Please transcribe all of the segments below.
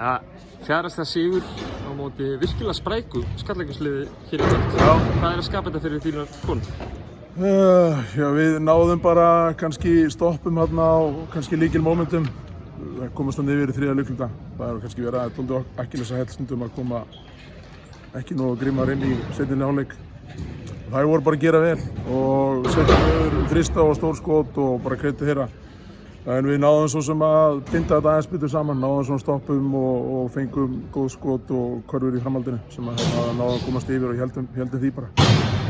Ja, fjárasta sigur á móti virkilega spræku Skallingarsliði hér í kvöld. Já. Hvað að skapa þetta fyrir þínar konur? Já, við náðum bara kannski stoppum hérna á kannski lykilmomentum. Það komast þannig yfir í þriðja leikluta. Það hefur kannski verið dálítið Akkillesarhæll stundum að koma ekki nógu grimmar inn í seinni hálfleik. Það voru bara að gera vel og setja yfir þrista og stór skot og bara kredit þeirra. En við náðum svo sem að binda þetta aðeins betur saman, náðum svona stoppum og fengum góð skot og körfur í framhaldinu sem að náðum að komast yfir og heldum því bara.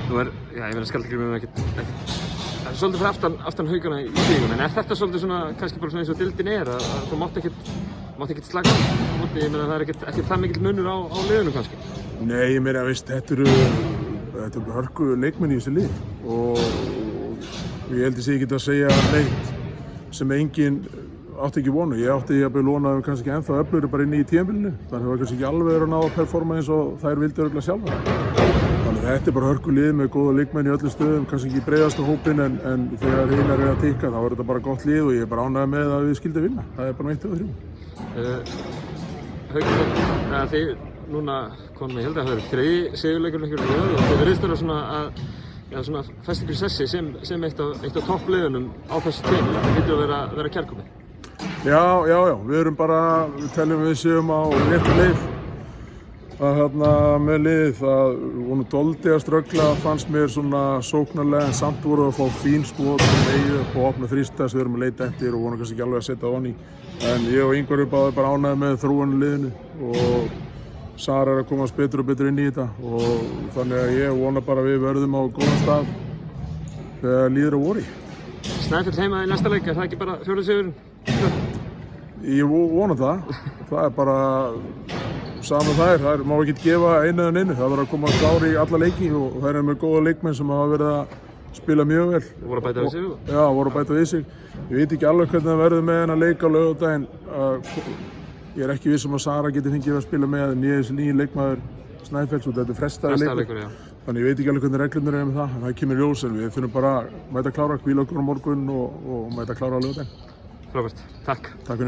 Nú ég meina Skallagrímur ekkert það svolítið fyrir aftan haugana í stigum, en þetta svolítið svona, kannski bara svona eins og deildin að þú mátt ekkert slaka á móti, ég meina það ekkert það mikill munur á liðinu kannski? Nei, ég meina, veist, þetta eru hörku leikmenn í þessu lið og ég held að ég geti að segja neitt sem enginn átti ekki vonu. Ég átti að vona kannski ekki ennþá öflugri bara inni í tímabilinu. Þannig að það var kannski ekki alveg að ná að performa eins og þær vildu örugglega sjálfar. Þannig að þetta er bara hörku lið með góða leikmenn í öllum stöðum, kannski ekki breiðasta hópinn en þegar hinar að tikka þá er þetta bara gott lið og ég er bara ánægður með að við skildum vinna. Það er bara 1, 2 og 3. Haukur, þið núna komum ég held að það verið 3 sigurleikur og þið virðist vera svona fest ykkur í sessi sem eitt af toppliðunum á þessu tíma. Það getur að vera kærkomið. Já, við teljum við séum á réttu leið með liðið. Það voru dálítið að ströggla, fannst mér svona sóknarlega en samt voru að fá fín skot og megið upp og opna þrista sem við erum að leita eftir og voru kannski ekki alveg að setja on í. En ég og Ingvar eru bara ánægðir með þróun í liðinu og Sara er að komast betur og betur inn í þetta og þannig að ég vona bara að við verðum á góðan stað þegar líður á vori. Snæfell heima í næsta leik, er það ekki bara 4. sigurinn? Ég vona það. Það er bara saman það má ekki gefa einu en einu. Það verður að koma klári í alla leiki og það eru með góða leikmenn sem hafa verið að spila mjög vel. Og voru að bæta við sig? Já, voru að bæta við sig. Ég veit ekki alveg hvernig það verður með hennar leik á laugardaginn. Ég er ekki viss að Sara geti fengið að spila með en ég er þessi nýji leikmaður Snæfells og þetta er frestaði leikur. Þannig ég veit ekki alveg hvernig reglurnar eru með það, en það kemur í ljós en við þurfum bara að mæta klára, hvíla okkur á morgun og mæta klára á laugardaginn. Frábært, takk. Takk fyrir.